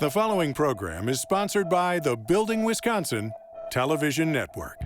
The following program is sponsored by the Building Wisconsin Television Network.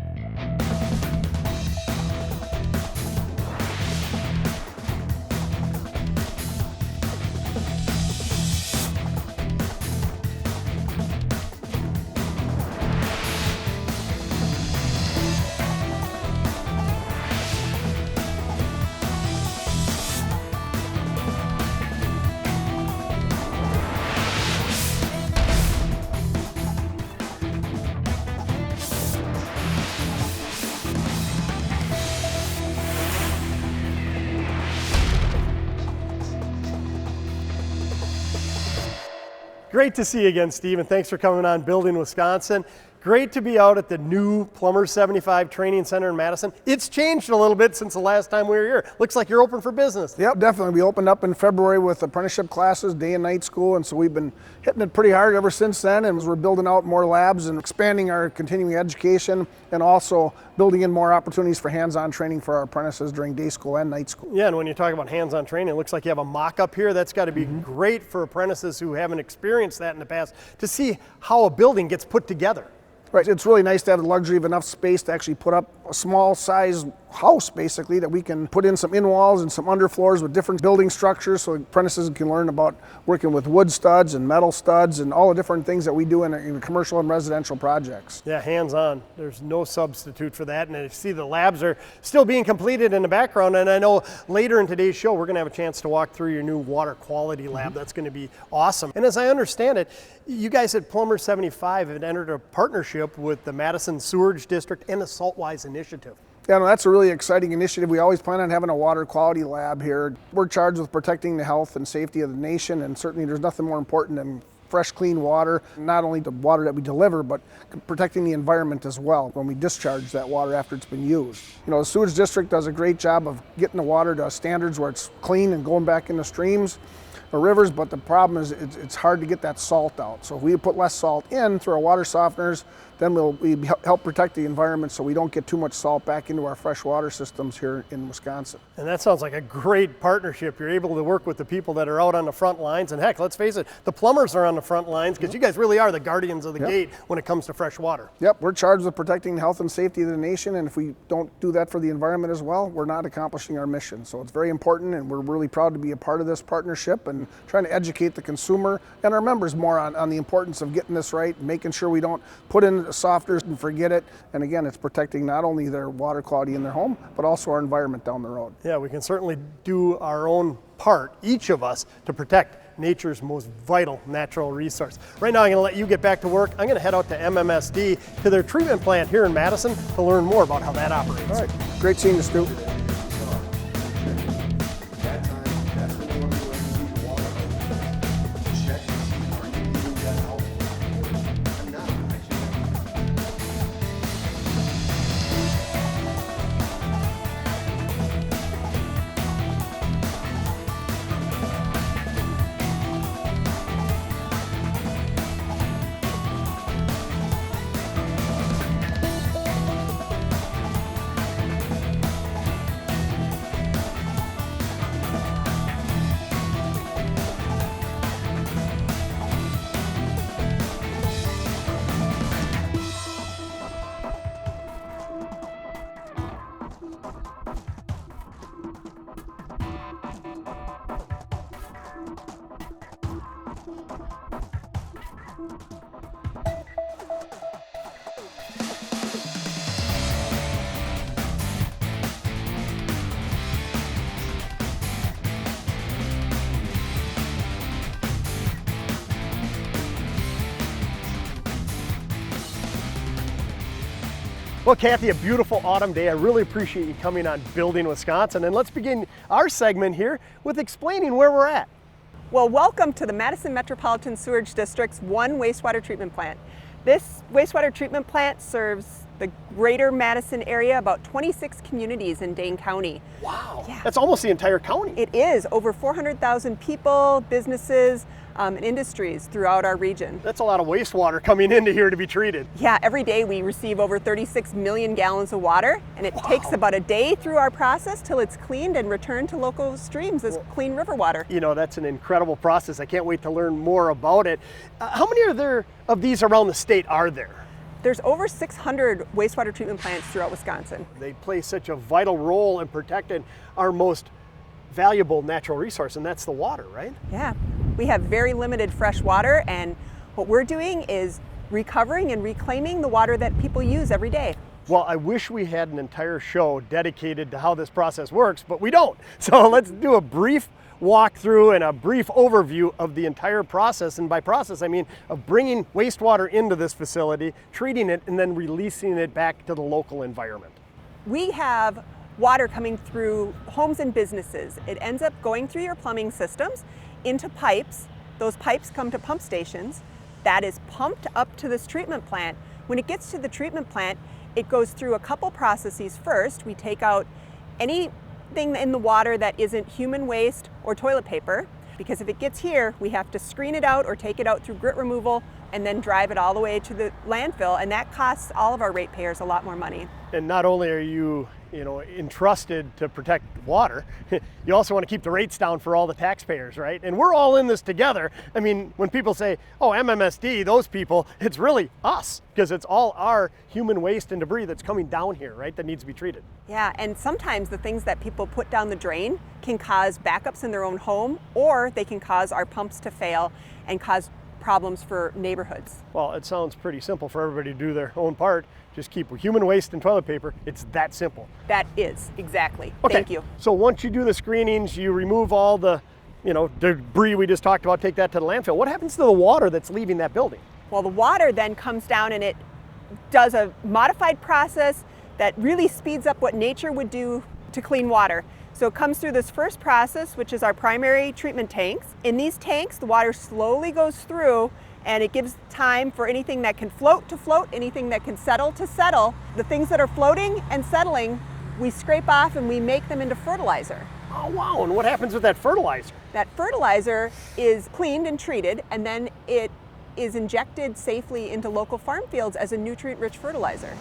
Great to see you again, Steve, and thanks for coming on Building Wisconsin. Great to be out at the new Plumbers 75 Training Center in Madison. It's changed a little bit since the last time we were here. Looks like you're open for business. Yep, definitely. We opened up in February with apprenticeship classes, day and night school, and so we've been hitting it pretty hard ever since then, and we're building out more labs and expanding our continuing education and also building in more opportunities for hands-on training for our apprentices during day school and night school. Yeah, and when you talk about hands-on training, it looks like you have a mock-up here. That's got to be great for apprentices who haven't experienced that in the past to see how a building gets put together. Right, it's really nice to have the luxury of enough space to actually put up a small size house basically that we can put in some in-walls and some underfloors with different building structures so apprentices can learn about working with wood studs and metal studs and all the different things that we do in commercial and residential projects. Yeah, hands-on. There's no substitute for that. And I see the labs are still being completed in the background. And I know later in today's show, we're going to have a chance to walk through your new water quality lab. That's going to be awesome. And as I understand it, you guys at Plumbers 75 have entered a partnership with the Madison Sewerage District and the Saltwise Initiative. Yeah, no, that's a really exciting initiative. We always plan on having a water quality lab here. We're charged with protecting the health and safety of the nation, and certainly there's nothing more important than fresh, clean water, not only the water that we deliver, but protecting the environment as well when we discharge that water after it's been used. You know, the sewage district does a great job of getting the water to standards where it's clean and going back into streams or rivers, but the problem is it's hard to get that salt out. So if we put less salt in through our water softeners, then we help protect the environment so we don't get too much salt back into our fresh water systems here in Wisconsin. And that sounds like a great partnership. You're able to work with the people that are out on the front lines. And heck, let's face it, the plumbers are on the front lines because you guys really are the guardians of the gate when it comes to fresh water. Yep, we're charged with protecting the health and safety of the nation, and if we don't do that for the environment as well, we're not accomplishing our mission. So it's very important, and we're really proud to be a part of this partnership and trying to educate the consumer and our members more on the importance of getting this right, making sure we don't put in softeners and forget it. And again, it's protecting not only their water quality in their home, but also our environment down the road. Yeah, we can certainly do our own part, each of us, to protect nature's most vital natural resource. Right now, I'm going to let you get back to work. I'm going to head out to MMSD to their treatment plant here in Madison to learn more about how that operates. All right, great seeing you, Stu. Well, Kathy, a beautiful autumn day. I really appreciate you coming on Building Wisconsin. And let's begin our segment here with explaining where we're at. Well, welcome to the Madison Metropolitan Sewerage District's one wastewater treatment plant. This wastewater treatment plant serves the greater Madison area, about 26 communities in Dane County. Wow, Yeah. that's almost the entire county. It is over 400,000 people, businesses, and industries throughout our region. That's a lot of wastewater coming into here to be treated. Yeah, every day we receive over 36 million gallons of water, and it takes about a day through our process till it's cleaned and returned to local streams as clean river water. You know, that's an incredible process. I can't wait to learn more about it. How many of these around the state are there? There's over 600 wastewater treatment plants throughout Wisconsin. They play such a vital role in protecting our most valuable natural resource, and that's the water, right? Yeah, we have very limited fresh water, and what we're doing is recovering and reclaiming the water that people use every day. Well, I wish we had an entire show dedicated to how this process works, but we don't. So let's do a brief walkthrough and a brief overview of the entire process. And by process, I mean of bringing wastewater into this facility, treating it, and then releasing it back to the local environment. We have water coming through homes and businesses. It ends up going through your plumbing systems into pipes. Those pipes come to pump stations. That is pumped up to this treatment plant. When it gets to the treatment plant, it goes through a couple processes first. We take out anything in the water that isn't human waste or toilet paper, because if it gets here, we have to screen it out or take it out through grit removal and then drive it all the way to the landfill, and that costs all of our ratepayers a lot more money. And not only are you entrusted to protect water, you also want to keep the rates down for all the taxpayers, right? And we're all in this together. I mean, when people say, oh, MMSD, those people, it's really us, because it's all our human waste and debris that's coming down here, right, that needs to be treated. Yeah, and sometimes the things that people put down the drain can cause backups in their own home, or they can cause our pumps to fail and cause problems for neighborhoods. Well, it sounds pretty simple for everybody to do their own part. Just keep human waste and toilet paper. It's that simple. That is, exactly. Okay. Thank you. So once you do the screenings, you remove all the debris we just talked about, take that to the landfill. What happens to the water that's leaving that building? Well, the water then comes down and it does a modified process that really speeds up what nature would do to clean water. So it comes through this first process, which is our primary treatment tanks. In these tanks, the water slowly goes through, and it gives time for anything that can float to float, anything that can settle to settle. The things that are floating and settling, we scrape off and we make them into fertilizer. Oh, wow. And what happens with that fertilizer? That fertilizer is cleaned and treated, and then it is injected safely into local farm fields as a nutrient-rich fertilizer.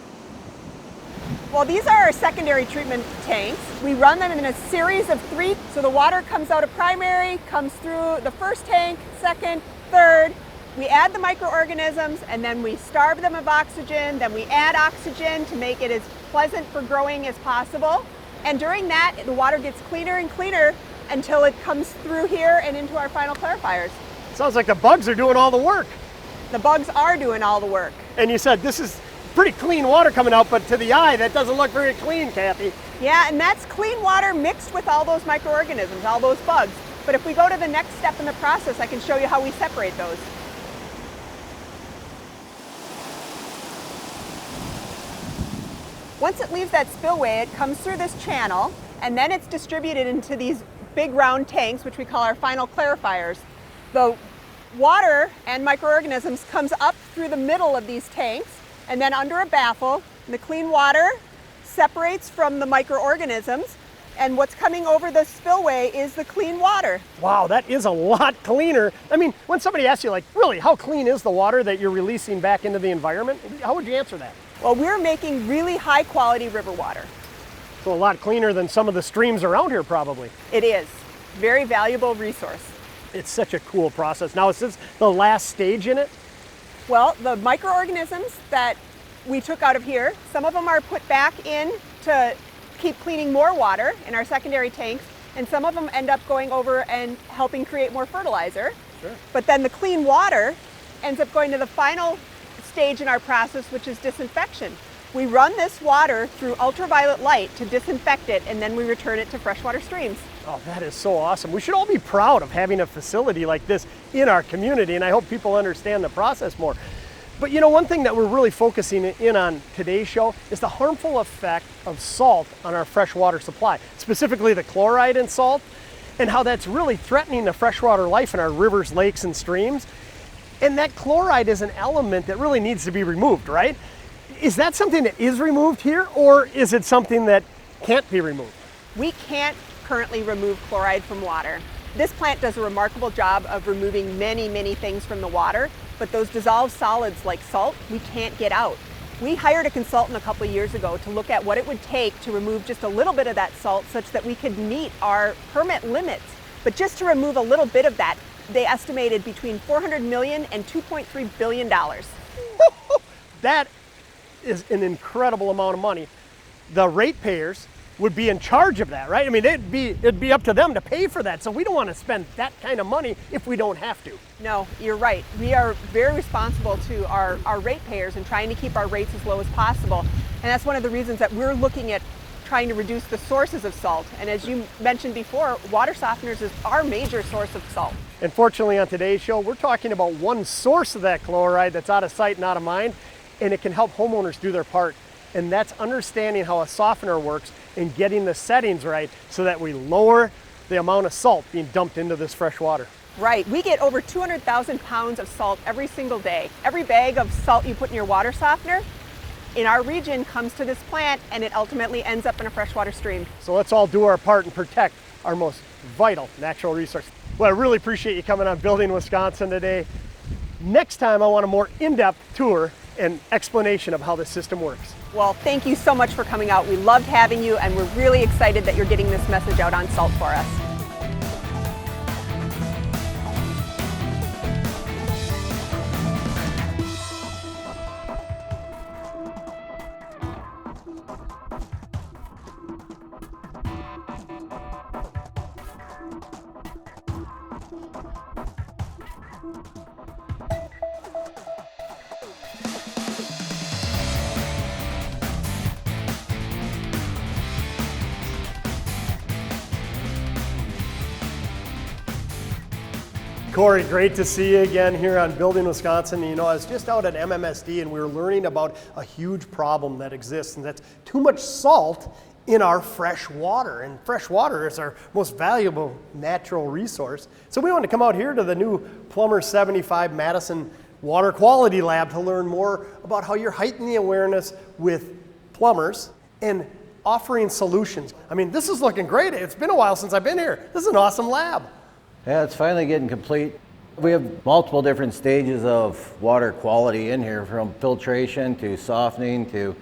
Well, these are our secondary treatment tanks. We run them in a series of 3. So the water comes out of primary, comes through the first tank, second, third. We add the microorganisms, and then we starve them of oxygen. Then we add oxygen to make it as pleasant for growing as possible. And during that, the water gets cleaner and cleaner until it comes through here and into our final clarifiers. Sounds like the bugs are doing all the work. The bugs are doing all the work. And you said this is pretty clean water coming out, but to the eye, that doesn't look very clean, Kathy. Yeah, and that's clean water mixed with all those microorganisms, all those bugs. But if we go to the next step in the process, I can show you how we separate those. Once it leaves that spillway, it comes through this channel, and then it's distributed into these big round tanks, which we call our final clarifiers. The water and microorganisms comes up through the middle of these tanks, and then under a baffle, the clean water separates from the microorganisms, and what's coming over the spillway is the clean water. Wow, that is a lot cleaner. I mean, when somebody asks you, like, really, how clean is the water that you're releasing back into the environment? How would you answer that? Well, we're making really high quality river water. So a lot cleaner than some of the streams around here, probably. It is. Very valuable resource. It's such a cool process. Now, is this the last stage in it? Well, the microorganisms that we took out of here, some of them are put back in to keep cleaning more water in our secondary tanks, and some of them end up going over and helping create more fertilizer. Sure. But then the clean water ends up going to the final stage in our process, which is disinfection. We run this water through ultraviolet light to disinfect it, and then we return it to freshwater streams. Oh, that is so awesome. We should all be proud of having a facility like this in our community, and I hope people understand the process more. But you know, one thing that we're really focusing in on today's show is the harmful effect of salt on our freshwater supply, specifically the chloride in salt, and how that's really threatening the freshwater life in our rivers, lakes, and streams. And that chloride is an element that really needs to be removed, right? Is that something that is removed here, or is it something that can't be removed? We can't currently remove chloride from water. This plant does a remarkable job of removing many, many things from the water, but those dissolved solids like salt, we can't get out. We hired a consultant a couple of years ago to look at what it would take to remove just a little bit of that salt such that we could meet our permit limits. But just to remove a little bit of that, they estimated between $400 million and $2.3 billion. That is an incredible amount of money. The ratepayers would be in charge of that, right? I mean, it'd be up to them to pay for that. So we don't want to spend that kind of money if we don't have to. No, you're right. We are very responsible to our ratepayers and trying to keep our rates as low as possible. And that's one of the reasons that we're looking at trying to reduce the sources of salt. And as you mentioned before, water softeners is our major source of salt. And fortunately on today's show, we're talking about one source of that chloride that's out of sight and out of mind, and it can help homeowners do their part. And that's understanding how a softener works and getting the settings right so that we lower the amount of salt being dumped into this fresh water. Right, we get over 200,000 pounds of salt every single day. Every bag of salt you put in your water softener in our region comes to this plant, and it ultimately ends up in a freshwater stream. So let's all do our part and protect our most vital natural resource. Well, I really appreciate you coming on Building Wisconsin today. Next time I want a more in-depth tour and explanation of how the system works. Well, thank you so much for coming out. We loved having you, and we're really excited that you're getting this message out on salt for us. Cory, great to see you again here on Building Wisconsin. You know, I was just out at MMSD and we were learning about a huge problem that exists, and that's too much salt in our fresh water. And fresh water is our most valuable natural resource. So we wanted to come out here to the new Plumbers 75 Madison Water Quality Lab to learn more about how you're heightening the awareness with plumbers and offering solutions. I mean, this is looking great. It's been a while since I've been here. This is an awesome lab. Yeah, it's finally getting complete. We have multiple different stages of water quality in here, from filtration to softening to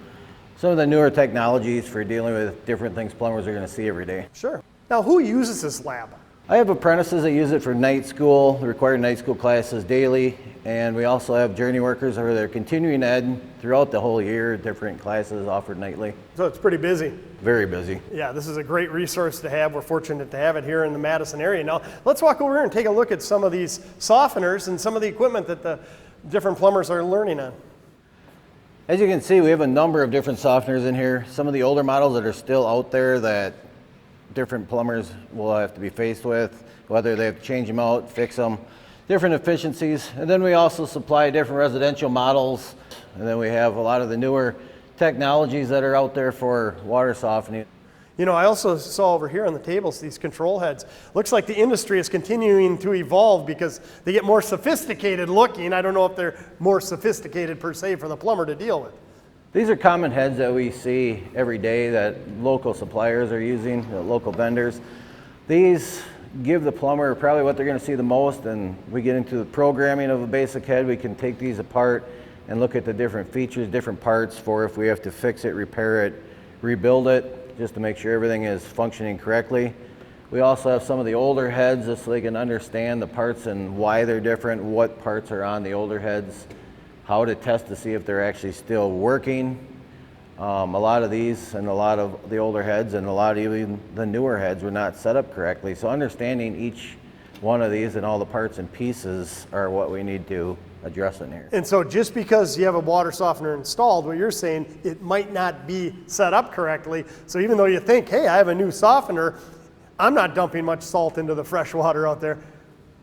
some of the newer technologies for dealing with different things plumbers are going to see every day. Sure. Now, who uses this lab? I have apprentices that use it for night school, the required night school classes daily, and we also have journey workers over there continuing ed throughout the whole year, different classes offered nightly. So it's pretty busy. Very busy. Yeah, this is a great resource to have. We're fortunate to have it here in the Madison area. Now, let's walk over here and take a look at some of these softeners and some of the equipment that the different plumbers are learning on. As you can see, we have a number of different softeners in here. Some of the older models that are still out there that different plumbers will have to be faced with, whether they have to change them out, fix them, different efficiencies. And then we also supply different residential models. And then we have a lot of the newer technologies that are out there for water softening. You know, I also saw over here on the tables these control heads. Looks like the industry is continuing to evolve because they get more sophisticated looking. I don't know if they're more sophisticated per se for the plumber to deal with. These are common heads that we see every day that local suppliers are using, the local vendors. These give the plumber probably what they're going to see the most, and we get into the programming of a basic head. We can take these apart and look at the different features, different parts for if we have to fix it, repair it, rebuild it, just to make sure everything is functioning correctly. We also have some of the older heads just so they can understand the parts and why they're different, what parts are on the older heads, how to test to see if they're actually still working. A lot of these and a lot of the older heads and a lot of even the newer heads were not set up correctly. So understanding each one of these and all the parts and pieces are what we need to address in here. And so just because you have a water softener installed, what you're saying, it might not be set up correctly. So even though you think, hey, I have a new softener, I'm not dumping much salt into the fresh water out there,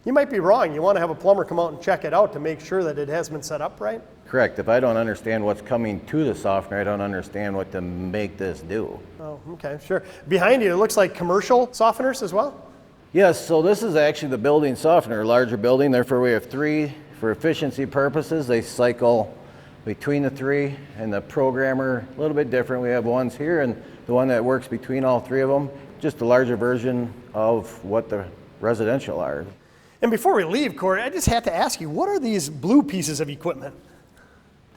you might be wrong. You want to have a plumber come out and check it out to make sure that it has been set up right? Correct. If I don't understand what's coming to the softener, I don't understand what to make this do. Oh, okay, sure. Behind you, it looks like commercial softeners as well? Yes, so this is actually the building softener, larger building. Therefore, we have three for efficiency purposes. They cycle between the three, and the programmer a little bit different. We have ones here and the one that works between all three of them, just a larger version of what the residential are. And before we leave, Cory, I just have to ask you, what are these blue pieces of equipment?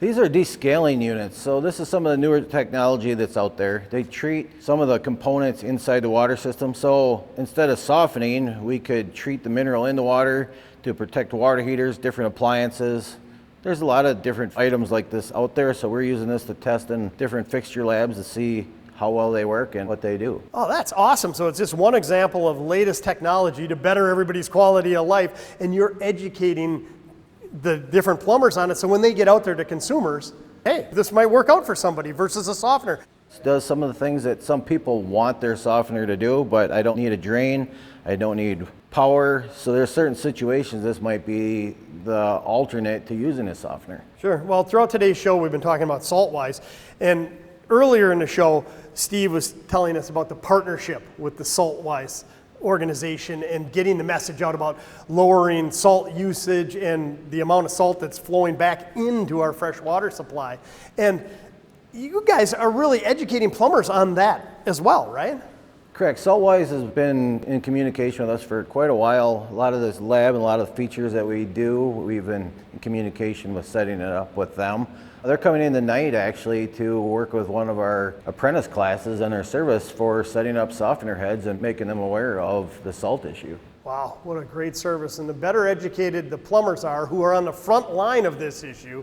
These are descaling units. So this is some of the newer technology that's out there. They treat some of the components inside the water system. So instead of softening, we could treat the mineral in the water to protect water heaters, different appliances. There's a lot of different items like this out there. So we're using this to test in different fixture labs to see how well they work and what they do. Oh, that's awesome. So it's just one example of latest technology to better everybody's quality of life, and you're educating the different plumbers on it, so when they get out there to consumers, hey, this might work out for somebody versus a softener. It does some of the things that some people want their softener to do, but I don't need a drain, I don't need power, so there's certain situations this might be the alternate to using a softener. Sure. Well, throughout today's show, we've been talking about SaltWise, and earlier in the show, Steve was telling us about the partnership with the SaltWise organization and getting the message out about lowering salt usage and the amount of salt that's flowing back into our fresh water supply. And you guys are really educating plumbers on that as well, right? Correct. SaltWise has been in communication with us for quite a while. A lot of this lab and a lot of the features that we do, we've been in communication with setting it up with them. They're coming in tonight actually to work with one of our apprentice classes in our service for setting up softener heads and making them aware of the salt issue. Wow, what a great service. And the better educated the plumbers are who are on the front line of this issue,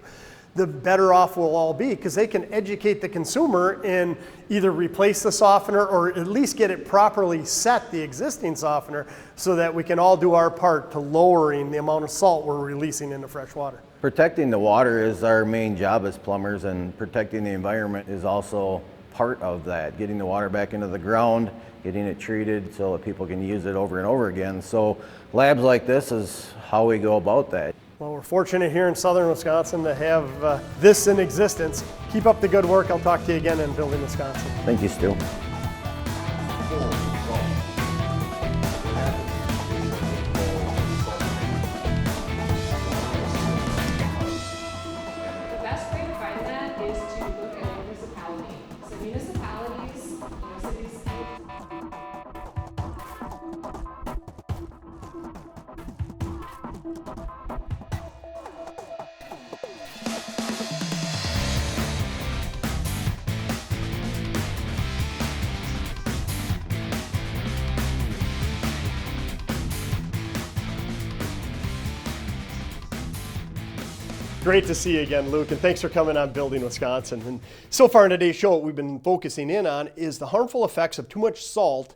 the better off we'll all be, because they can educate the consumer and either replace the softener or at least get it properly set, the existing softener, so that we can all do our part to lowering the amount of salt we're releasing into fresh water. Protecting the water is our main job as plumbers, and protecting the environment is also part of that. Getting the water back into the ground, getting it treated so that people can use it over and over again. So labs like this is how we go about that. Well, we're fortunate here in southern Wisconsin to have this in existence. Keep up the good work. I'll talk to you again in Building Wisconsin. Thank you, Stu. Great to see you again, Luke, and thanks for coming on Building Wisconsin. And so far in today's show, what we've been focusing in on is the harmful effects of too much salt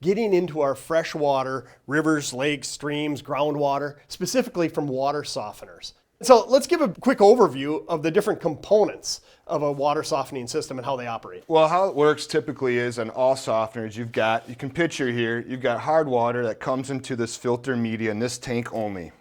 getting into our fresh water, rivers, lakes, streams, groundwater, specifically from water softeners. So let's give a quick overview of the different components of a water softening system and how they operate. Well, how it works typically is on all softeners, you can picture here, you've got hard water that comes into this filter media in this tank only.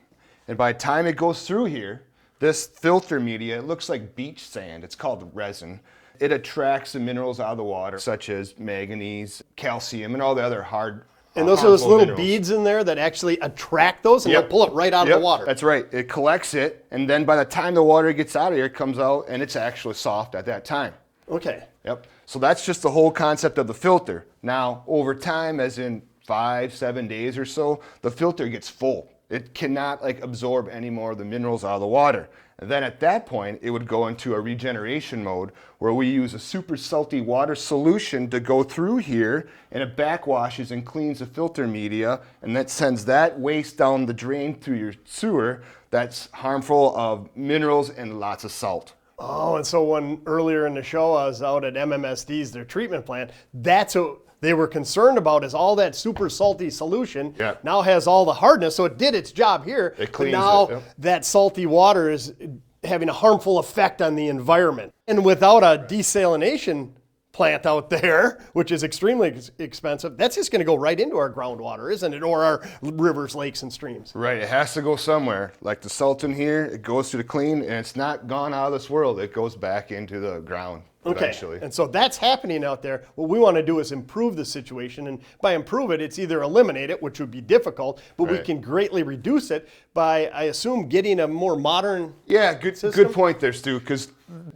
And by the time it goes through here, this filter media, it looks like beach sand. It's called resin. It attracts the minerals out of the water, such as manganese, calcium, and all the other hard And those are those little minerals. beads in there that actually attract those, and they'll pull it right out of the water. That's right. It collects it, and then by the time the water gets out of here, it comes out, and it's actually soft at that time. Okay. Yep. So that's just the whole concept of the filter. Now, over time, as in 5-7 days or so, the filter gets full. It cannot absorb any more of the minerals out of the water. And then at that point, it would go into a regeneration mode where we use a super salty water solution to go through here, and it backwashes and cleans the filter media, and that sends that waste down the drain through your sewer that's harmful of minerals and lots of salt. Oh, and so when earlier in the show I was out at MMSD's, their treatment plant, that's what they were concerned about, is all that super salty solution now has all the hardness, so it did its job here. It cleans but now it, that salty water is having a harmful effect on the environment. And without a desalination plant out there, which is extremely expensive, that's just going to go right into our groundwater, isn't it? Or our rivers, lakes, and streams. Right, it has to go somewhere. Like the salt in here, it goes to the clean, and it's not gone out of this world. It goes back into the ground eventually. And so that's happening out there. What we want to do is improve the situation, and by improve it, it's either eliminate it, which would be difficult, but we can greatly reduce it by, I assume, getting a more modern good point there, Stu, because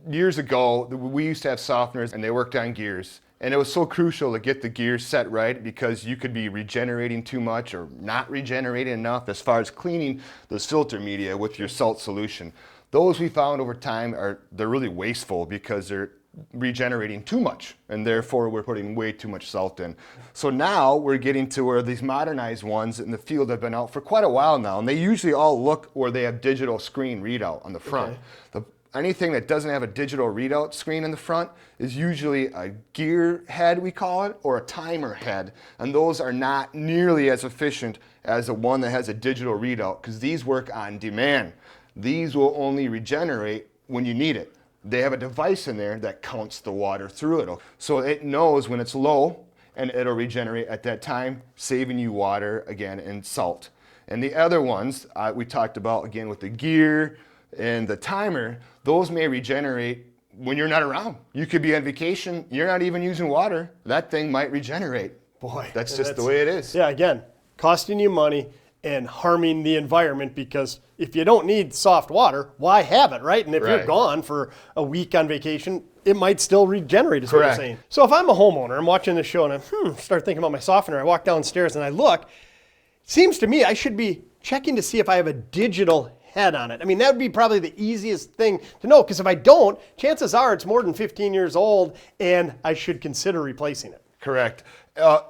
years ago, we used to have softeners and they worked on gears. And it was so crucial to get the gears set right because you could be regenerating too much or not regenerating enough as far as cleaning those filter media with your salt solution. Those we found over time they're really wasteful because they're regenerating too much, and therefore we're putting way too much salt in. So now we're getting to where these modernized ones in the field have been out for quite a while now, and they usually all look where they have digital screen readout on the front. Okay. Anything that doesn't have a digital readout screen in the front is usually a gear head, we call it, or a timer head, and those are not nearly as efficient as the one that has a digital readout because these work on demand. These will only regenerate when you need it. They have a device in there that counts the water through it. So it knows when it's low and it'll regenerate at that time, saving you water again and salt. And the other ones we talked about again with the gear and the timer, those may regenerate when you're not around. You could be on vacation, you're not even using water, that thing might regenerate. Boy. That's just the way it is. Yeah, again, costing you money and harming the environment because if you don't need soft water, why have it, right? And if you're gone for a week on vacation, it might still regenerate, is what you're saying. So if I'm a homeowner, I'm watching this show and I start thinking about my softener, I walk downstairs and I look, it seems to me I should be checking to see if I have a digital head on it. I mean, that would be probably the easiest thing to know because if I don't, chances are it's more than 15 years old and I should consider replacing it. Correct.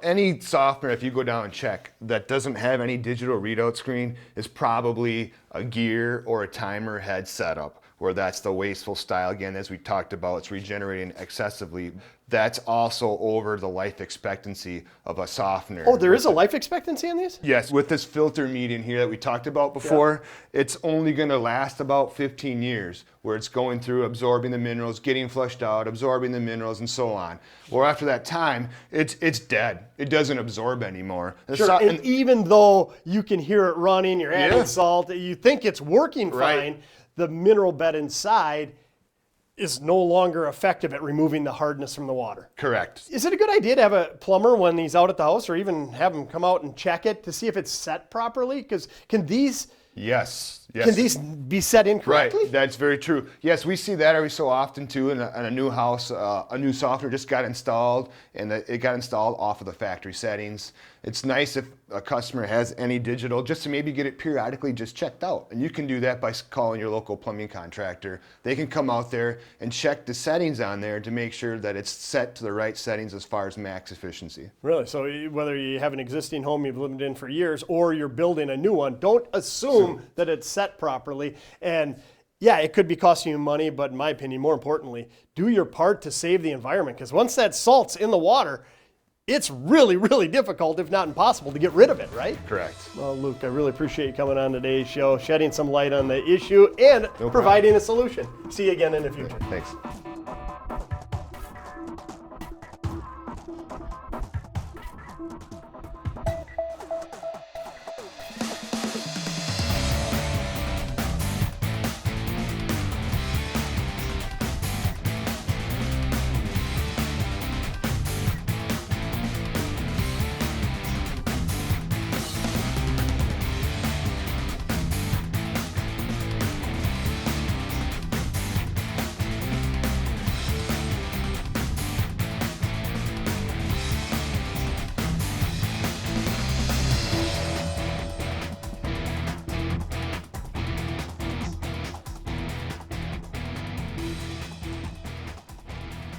Any softener, if you go down and check, that doesn't have any digital readout screen is probably a gear or a timer head setup, where that's the wasteful style. Again, as we talked about, it's regenerating excessively. That's also over the life expectancy of a softener. Oh, there is a life expectancy on these? Yes, with this filter medium here that we talked about before, it's only going to last about 15 years, where it's going through absorbing the minerals, getting flushed out, absorbing the minerals, and so on. Well, after that time, it's dead. It doesn't absorb anymore. Sure, and even though you can hear it running, you're adding salt, you think it's working fine, the mineral bed inside is no longer effective at removing the hardness from the water. Correct. Is it a good idea to have a plumber when he's out at the house or even have him come out and check it to see if it's set properly? Because can these... Yes. Can these be set incorrectly? Right, that's very true. Yes, we see that every so often too in a new house. A new softener just got installed and it got installed off of the factory settings. It's nice if a customer has any digital just to maybe get it periodically just checked out. And you can do that by calling your local plumbing contractor. They can come out there and check the settings on there to make sure that it's set to the right settings as far as max efficiency. Really? So whether you have an existing home you've lived in for years or you're building a new one, don't assume that it's set properly. And yeah, it could be costing you money, but in my opinion, more importantly, do your part to save the environment, because once that salt's in the water, it's really, really difficult, if not impossible, to get rid of it, right? Correct. Well, Luke, I really appreciate you coming on today's show, shedding some light on the issue and providing a solution. See you again in the future. Thanks.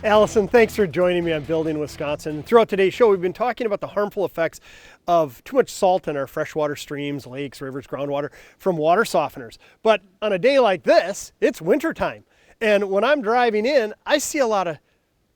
Allison, thanks for joining me on Building Wisconsin. Throughout today's show, we've been talking about the harmful effects of too much salt in our freshwater streams, lakes, rivers, groundwater from water softeners. But on a day like this, it's wintertime. And when I'm driving in, I see a lot of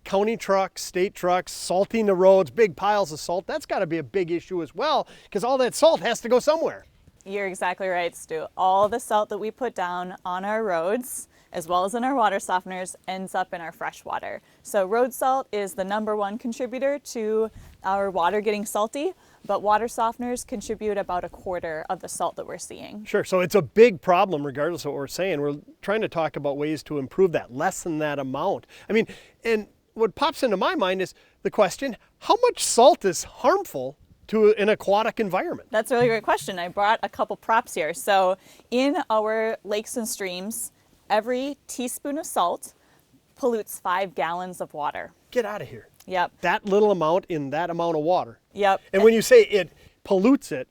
county trucks, state trucks, salting the roads, big piles of salt. That's got to be a big issue as well, because all that salt has to go somewhere. You're exactly right, Stu. All the salt that we put down on our roads, as well as in our water softeners, ends up in our fresh water. So road salt is the #1 contributor to our water getting salty, but water softeners contribute about 1/4 of the salt that we're seeing. Sure, so it's a big problem regardless of what we're saying. We're trying to talk about ways to improve that, lessen that amount. I mean, and what pops into my mind is the question, how much salt is harmful to an aquatic environment? That's a really great question. I brought a couple props here. So in our lakes and streams, every teaspoon of salt pollutes 5 gallons of water. Get out of here. Yep. That little amount in that amount of water. Yep. And when you say it pollutes it,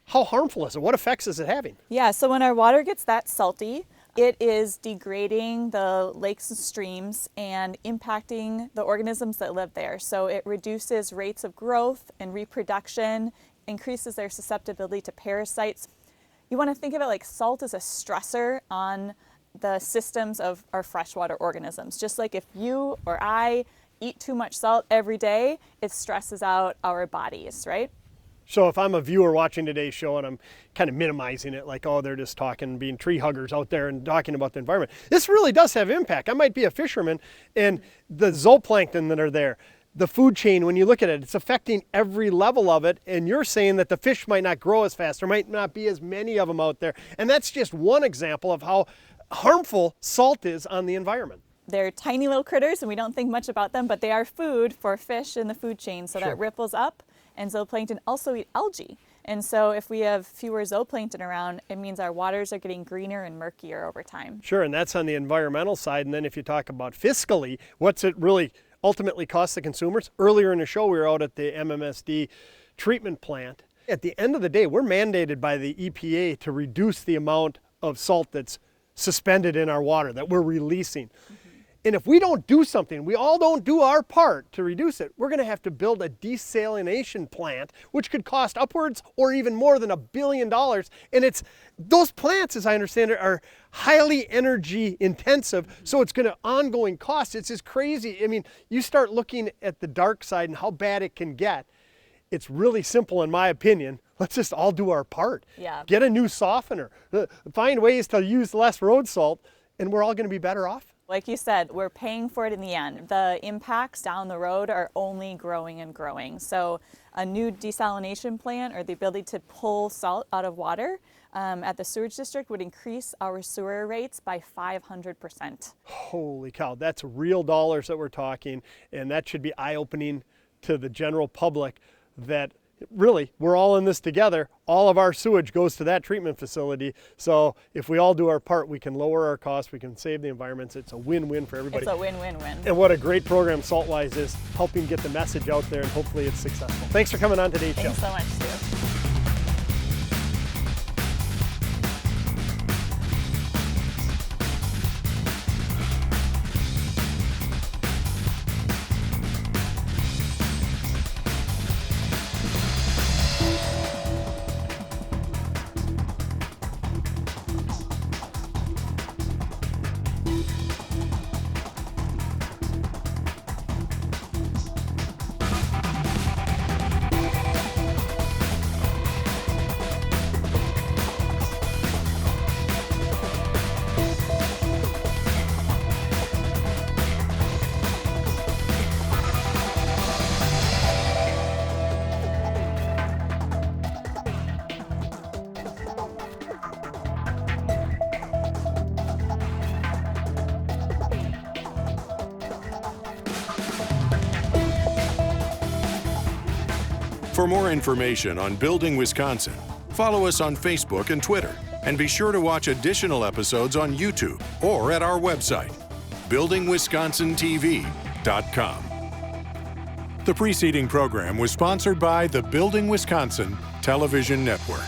how harmful is it? What effects is it having? Yeah, so when our water gets that salty, it is degrading the lakes and streams and impacting the organisms that live there. So it reduces rates of growth and reproduction, increases their susceptibility to parasites. You want to think of it like salt is a stressor on the systems of our freshwater organisms. Just like if you or I eat too much salt every day, it stresses out our bodies, right? So if I'm a viewer watching today's show and I'm kind of minimizing it, like, oh, they're just talking, being tree huggers out there and talking about the environment, this really does have impact. I might be a fisherman, and the zooplankton that are there, the food chain, when you look at it, it's affecting every level of it, and you're saying that the fish might not grow as fast, there might not be as many of them out there. And that's just one example of how harmful salt is on the environment. They're tiny little critters, and we don't think much about them, but they are food for fish in the food chain, so Sure. that ripples up. And zooplankton also eat algae. And so if we have fewer zooplankton around, it means our waters are getting greener and murkier over time. Sure, and that's on the environmental side. And then if you talk about fiscally, what's it really ultimately cost the consumers? Earlier in the show, we were out at the MMSD treatment plant. At the end of the day, we're mandated by the EPA to reduce the amount of salt that's suspended in our water that we're releasing. And if we don't do something, we all don't do our part to reduce it, we're going to have to build a desalination plant, which could cost upwards or even more than $1 billion. And it's those plants, as I understand it, are highly energy intensive, so it's going to ongoing cost. It's just crazy. I mean, you start looking at the dark side and how bad it can get. It's really simple, in my opinion. Let's just all do our part. Yeah. Get a new softener. Find ways to use less road salt, and we're all going to be better off. Like you said, we're paying for it in the end. The impacts down the road are only growing and growing. So a new desalination plant, or the ability to pull salt out of water at the sewage district, would increase our sewer rates by 500%. Holy cow, that's real dollars that we're talking, and that should be eye-opening to the general public that really, we're all in this together. All of our sewage goes to that treatment facility. So if we all do our part, we can lower our costs, we can save the environments. It's a win-win for everybody. It's a win-win-win. And what a great program Saltwise is, helping get the message out there, and hopefully it's successful. Thanks for coming on today's show. Thanks so much, Stu. For more information on Building Wisconsin, follow us on Facebook and Twitter, and be sure to watch additional episodes on YouTube or at our website, buildingwisconsintv.com. The preceding program was sponsored by the Building Wisconsin Television Network.